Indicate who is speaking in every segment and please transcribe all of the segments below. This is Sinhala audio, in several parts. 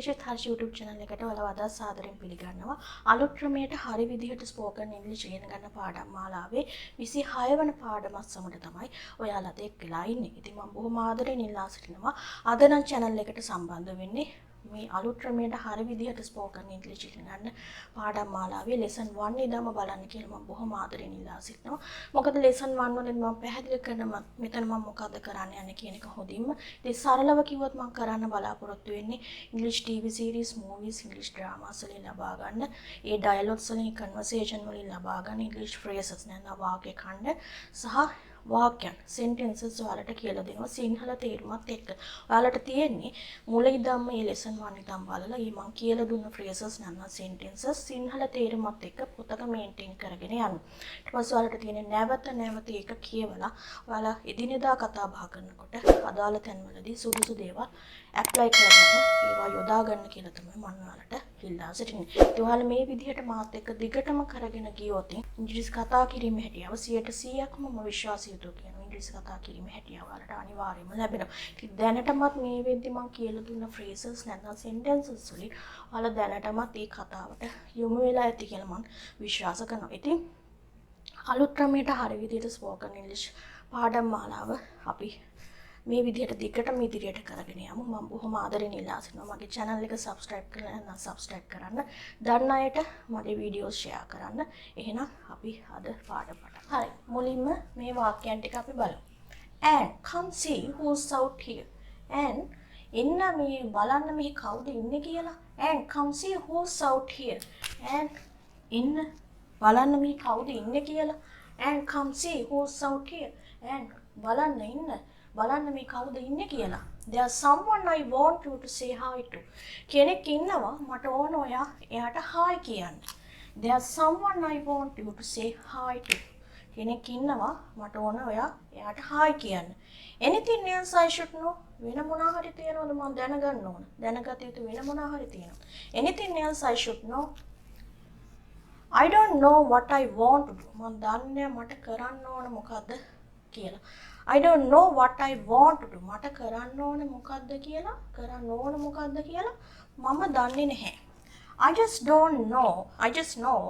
Speaker 1: English with Harsh YouTube channel එකට ඔයාලව අද සාදරයෙන් පිළිගන්නවා. අලුත් ක්‍රමයට හරි විදිහට spoken English ඉගෙන ගන්න පාඩම් මාලාවේ 26 වන පාඩමත් සමග තමයි ඔයාලා අද එක්කලා ඉන්නේ. ඉතින් මම බොහොම ආදරෙන් ඉල්ලා සිටිනවා අද නම් channel එකට සම්බන්ධ වෙන්නේ මේ අලුත් ක්‍රමයට හරි විදිහට spoken English ඉගෙන ගන්න පාඩම් මාලාවේ lesson 1 ඉදම බලන්න කියලා මම බොහොම ආදරෙන් ඉල්ලා සිටිනවා. මොකද lesson 1 වලින් මම පැහැදිලි කරනවා මෙතන මම මොකද්ද කරන්න යන්නේ කියන එක හොඳින්ම. ඉතින් සරලව කිව්වොත් මම කරන්න බලාපොරොත්තු වෙන්නේ English TV series, movies, English dramas වලින් ලබා ගන්න ඒ dialogues වලින් conversation වලින් ලබා ගන්න English phrases නැත්නම් වාක්‍ය ඛණ්ඩ සහ වාක්‍යයන් sentences ඔයාලට කියලා දෙනවා සිංහල තේරුමත් එක්ක. ඔයාලට තියෙන්නේ මුල ඉඳන්ම මේ lesson 1 ඉඳන් බලලා මේ මම කියලා දුන්න phrases නැත්නම් sentences සිංහල තේරුමත් එක්ක පොතක maintain කරගෙන යන්න. ඊට පස්සේ ඔයාලට තියෙන්නේ නැවත ඒක කියවලා ඔයාලා එදිනෙදා කතා බහ කරනකොට අදාළ තැන්වලදී සුදුසු දේවල් apply කරගන්න ඒවා යොදා ගන්න කියලා තමයි මම ඔයාලට ඉල්ලා සිටින්නේ. ඒ ඔයාලා මේ විදිහට මාත් එක්ක දිගටම කරගෙන ගියොත් ඉංග්‍රීසි කතා කිරීමේ හැකියාව 100%ක්ම මම විශ්වාසය යුතුව කියනවා. ඉංග්‍රීසි කතා කිරීමේ හැකියාව ඔයාලට අනිවාර්යයෙන්ම ලැබෙනවා. ඉතින් දැනටමත් මේ වෙද්දි මම කියලා දුන්න phrases නැත්නම් sentences වලින් ඔයාලා දැනටමත් මේ කතාවට යොමු වෙලා ඇති කියලා මම විශ්වාස කරනවා. ඉතින් අලුත් ක්‍රමයට හරිය විදිහට spoken English පාඩම් මාලාව අපි මේ විදිහට දිගටම ඉදිරියට කරගෙන යමු. මම බොහොම ආදරෙන් ඉල්ලා සිටිනවා මගේ channel එක subscribe කරලා නැත්නම් subscribe කරන්න. දන්න අයට මගේ videos share කරන්න. එහෙනම් අපි අද පාඩම පටන්. හරි. මුලින්ම මේ වාක්‍යයන් ටික අපි බලමු. And come see who's out here. And එන්න මේ බලන්න මෙහි කවුද ඉන්නේ කියලා. And come see who's out here. And එන්න බලන්න මෙහි කවුද ඉන්නේ කියලා. And come see who's out here. And බලන්න මේ කවුද ඉන්නේ කියලා. There's someone I want you to say hi to. කෙනෙක් ඉන්නවා මට ඕන ඔයා එයාට hi කියන්න. There's someone I want you to say hi to. කෙනෙක් ඉන්නවා මට ඕන ඔයා එයාට hi කියන්න. Anything else I should know? වෙන මොනවා හරි තියෙනවද මම දැනගන්න ඕන. දැනගත යුතු වෙන මොනවා හරි තියෙනවද? Anything else I should know? I don't know what I want to do. මම දන්නේ මට කරන්න ඕන මොකද්ද කියලා. I don't know what I want to do. මට කරන්න ඕන මොකද්ද කියලා මම දන්නේ නැහැ. I just know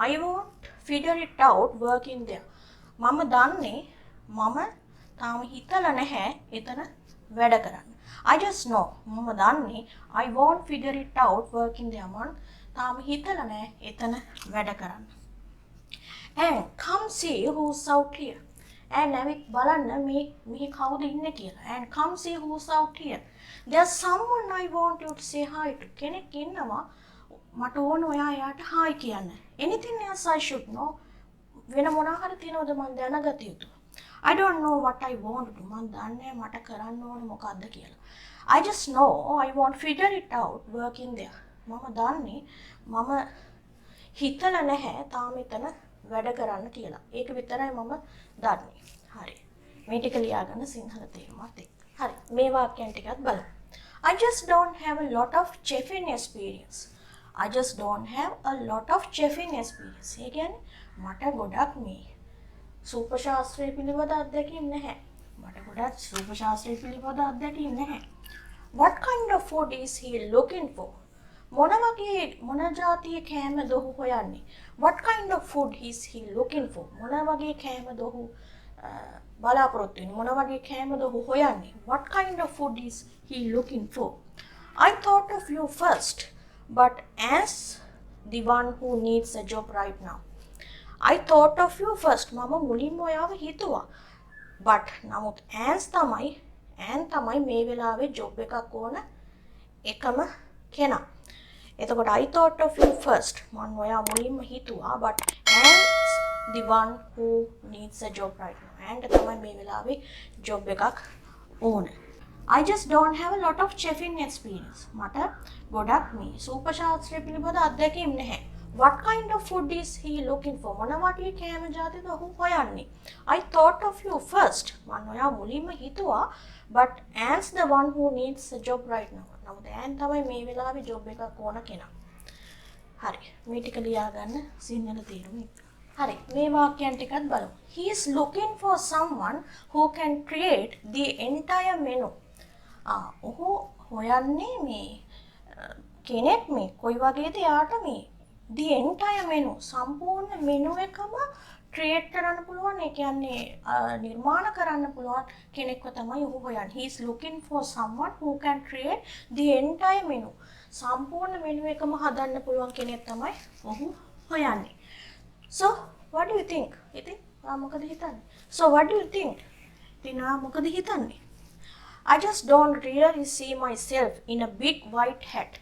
Speaker 1: I won't figure it out working there. මම දන්නේ මම තාම හිතලා නැහැ එතන වැඩ කරන්න. I just know මම දන්නේ I won't figure it out working there. මම තාම හිතලා නැහැ එතන වැඩ කරන්න. And come see who's out here. And ඇවිත් බලන්න මේ කවුද ඉන්නේ කියලා. And come see who's out here. There's someone I want you to say hi to. කෙනෙක් ඉන්නවා මට ඕන ඔයා එයාට hi කියන්න. Anything else I should know? වෙන මොනවා හරි තියෙනවද මම දැනගත යුතු? I don't know what I want to do. මම දන්නේ මට කරන්න ඕන මොකද්ද කියලා. I just know I won't figure it out working there. මම දන්නේ මම හිතලා නැහැ තාම එතන වැඩ කරන්න කියලා. ඒක විතරයි මම දන්නේ. හරි. මේ ටික ලියාගන්න සිංහල තේරුමත් එක්ක. හරි. මේ වාක්‍යයන් ටිකත් බලමු. I just don't have a lot of chefing experience. I just don't have a lot of chefing experience. ඒ කියන්නේ මට ගොඩක් මේ සූප ශාස්ත්‍රය පිළිබඳ අත්දැකීම් නැහැ. What kind of food is he looking for? මොන જાතියේ කෑමද ඔහු හොයන්නේ? What kind of food is he looking for? මොන වගේ කෑමද ඔහු බලාපොරොත්තු වෙන්නේ? මොන වගේ කෑමද ඔහු හොයන්නේ? What kind of food is he looking for? I thought of you first, but as the one who needs a job right now. I thought of you first. මම මුලින්ම ඔයාව හිතුවා. But නමුත් as තමයි මේ වෙලාවේ job එකක් ඕන එකම කෙනා. එතකොට I thought of you first. මම ඔයා මුලින්ම හිතුවා but as the one who needs a job right now. And තමයි මේ වෙලාවේ job එකක් ඕන. I just don't have a lot of chefing experience. මට ගොඩක් මේ සූප ශාස්ත්‍රය පිළිබඳ අත්දැකීම් නැහැ. What kind of food is he looking for? මොන වගේ කෑම ජාතිද ඔහු හොයන්නේ? I thought of you first. මම ඔයා මුලින්ම හිතුවා but as the one who needs a job right now. නමුත් දැන් තමයි මේ වෙලාවේ job එකක් ඕන කෙනා. හරි. මේ ටික ලියා ගන්න සිංහල තේරුම එක්ක. හරි. මේ වාක්‍යයන් ටිකත් බලමු. He is looking for someone who can create the entire menu. ඔහු හොයන්නේ මේ කෙනෙක් මේ කොයි වගේද යාට මේ the entire menu සම්පූර්ණ menu එකම create කරන්න පුළුවන්. ඒ කියන්නේ නිර්මාණ කරන්න පුළුවන් කෙනෙක්ව තමයි ඔහු හොයන්නේ. he is looking for someone who can create the entire menu. සම්පූර්ණ menu එකම හදන්න පුළුවන් කෙනෙක් තමයි ඔහු හොයන්නේ. So what do you think? ඉතින් මොකද හිතන්නේ? So what do you think? ඉතින් මොකද හිතන්නේ? I just don't really see myself in a big white hat.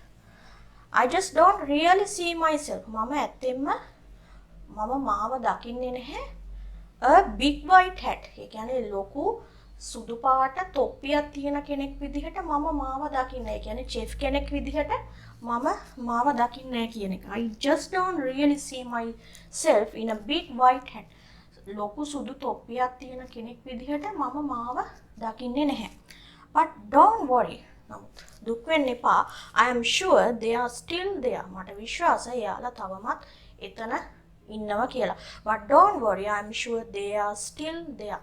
Speaker 1: I just don't really see myself. මම ඇත්තෙන්ම මාව දකින්නේ නැහැ a big white hat. ඒ කියන්නේ ලොකු සුදු පාට තොප්පියක් තියෙන කෙනෙක් විදිහට මම මාව දකින්නේ. ඒ කියන්නේ chef කෙනෙක් විදිහට මම මාව දකින්නේ කියන එක. I just don't really see myself in a big white hat. ලොකු සුදු තොප්පියක් තියෙන කෙනෙක් විදිහට මම මාව දකින්නේ නැහැ. But don't worry. දුක් වෙන්න එපා. I am sure they are still there. මට විශ්වාසයි එයාලා තවමත් එතන ඉන්නවා කියලා. But don't worry. I am sure they are still there.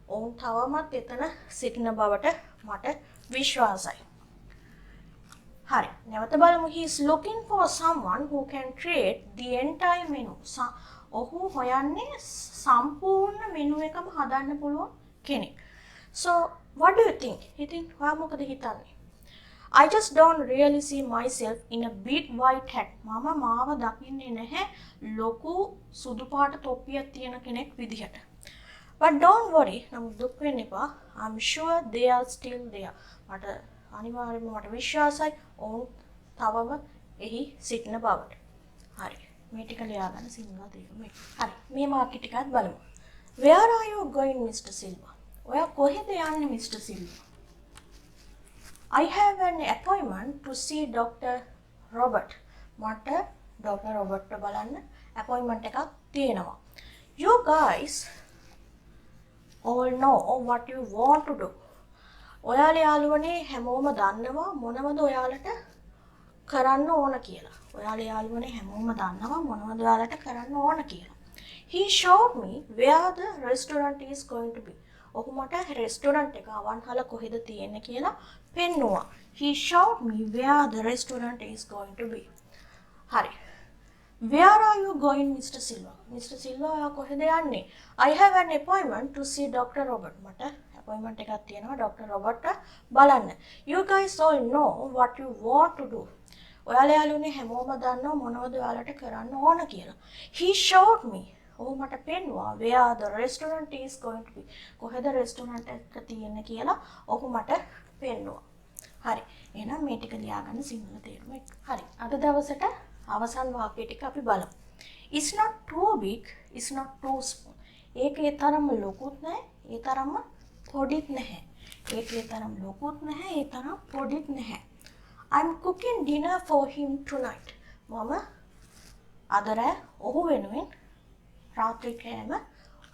Speaker 1: ඔවුන් තවමත් එතන සිටින බවට මට විශ්වාසයි. හරි. නැවත බලමු. He is looking for someone who can create the entire menu. ඔහු හොයන්නේ සම්පූර්ණ මෙනු එකම හදන්න පුළුවන් කෙනෙක්. So what do you think? ඉතින් ඔයා මොකද හිතන්නේ? I just don't really see myself in a big white hat. මම මාව දකින්නේ නැහැ ලොකු සුදු පාට තොප්පියක් තියෙන කෙනෙක් විදිහට. But don't worry. නමුත් දුක් වෙන්න එපා. I'm sure they are still there. මට අනිවාර්යයෙන්ම මට විශ්වාසයි ඔවුන් තවම එහි සිටින බවට. හරි. මේ ටික ලියා ගන්න සිංහල තේරුම. හරි. මේ මාකට් ටිකත් බලමු. Where are you going, Mr. Silva? ඔයා කොහෙද යන්නේ, Mr. Silva? I have an appointment to see Dr. Robert. මට Dr. Robert බලන්න appointment එකක් තියෙනවා. You guys all know what you want to do. ඔයාලා යාළුවනේ හැමෝම දන්නවා මොනවද ඔයාලට කරන්න ඕන කියලා. ඔයාලා යාළුවනේ හැමෝම දන්නවා මොනවද ඔයාලට කරන්න ඕන කියලා. He showed me where the restaurant is going to be. ඔහු මට රෙස්ටොරන්ට් එක අවන්හල කොහෙද තියෙන්නේ කියලා පෙන්නුවා. He showed me where the restaurant is going to be. හරි. Where are you going, Mr. Silva? Mr. Silva ඔයා කොහෙද යන්නේ? I have an appointment to see Dr. Robert. මට appointment එකක් තියෙනවා Dr. Robert බලන්න. You guys all know what you want to do. ඔයාලා යාළුවනේ හැමෝම දන්නවා මොනවද ඔයාලට කරන්න ඕන කියලා. He showed me. ඔහු මට පෙන්නුවා where the restaurant is going to be. කොහෙද රෙස්ටොරන්ට් එක තියෙන්නේ කියලා ඔහු මට පෙන්නුවා. හරි. එහෙනම් මේ ටික ලියා ගන්න සිංහල තේරුම එක. හරි. අද දවසට අවසන් වාක්‍ය ටික අපි බලමු. It's not too big, it's not too small. ඒක ඒ තරම්ම ලොකුත් නැහැ, ඒ තරම්ම පොඩිත් නැහැ. ඒක ඒ තරම් ලොකුත් නැහැ, ඒ තරම් පොඩිත් නැහැ. I'm cooking dinner for him tonight. මම අද රෑ ඔහු වෙනුවෙන් රාත්‍රී කෑම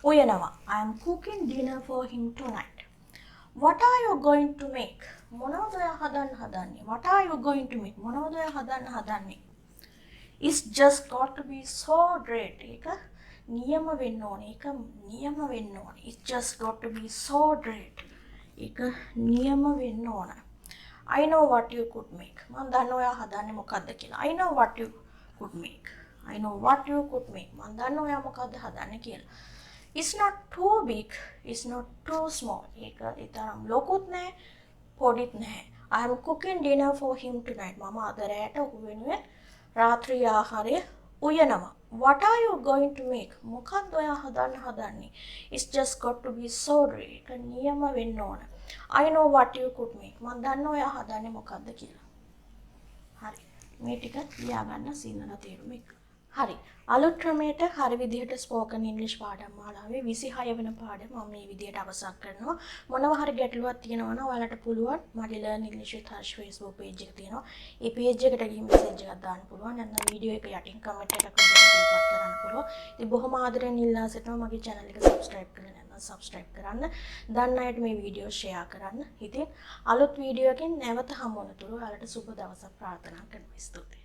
Speaker 1: උයනවා. I am cooking dinner for him tonight. What are you going to make? මොනවද ඔයා හදන්නේ? What are you going to make? මොනවද ඔයා හදන්නේ? It's just got to be so great. ඒක නියම වෙන්න ඕනේ. It's just got to be so great. ඒක නියම වෙන්න ඕන. I know what you could make. මම දන්නවා ඔයා හදන්නේ මොකද්ද කියලා. I know what you could make. මම දන්නවා ඔයා මොකද්ද හදන්නේ කියලා. It's not too big, it's not too small. ඒක ඒ තරම් ලොකුත් නැහැ, පොඩිත් නැහැ. I am cooking dinner for him tonight. මම අද රැයට ඔහු වෙනුවෙන් රාත්‍රී ආහාරය උයනවා. What are you going to make? මොකක්ද ඔයා හදන්නේ? It's just got to be so great. ඒක නියම වෙන්න ඕන. I know what you could make. මම දන්නවා ඔයා හදන්නේ මොකක්ද කියලා. හරි. මේ ටික ලියා ගන්න සිංහල තේරුම එක. හරි. අලුත් ක්‍රමයට හරි විදිහට ස්පෝකන් ඉංග්‍රීසි පාඩම් මාලාවේ 26 වෙනි පාඩම මම මේ විදිහට අවසන් කරනවා. මොනවා හරි ගැටලුවක් තියෙනවා නම් ඔයාලට පුළුවන් මගේ Learn English with Harsh Facebook page එක තියෙනවා. ඒ page එකට ගිහින් message එකක් දාන්න පුළුවන්. නැත්නම් වීඩියෝ එක යටින් comment එකක් දීපත් කරන්න පුළුවන්. ඉතින් බොහොම ආදරෙන් ඉල්ලා සිටිනවා මගේ channel එක subscribe කරලා නැත්නම් subscribe කරන්න. දන්න අයට මේ වීඩියෝ share කරන්න. ඉතින් අලුත් වීඩියෝ එකකින් නැවත හමු වෙනතුරු ඔයාලට සුබ දවසක් ප්‍රාර්ථනා කරනවා. ස්තුතියි.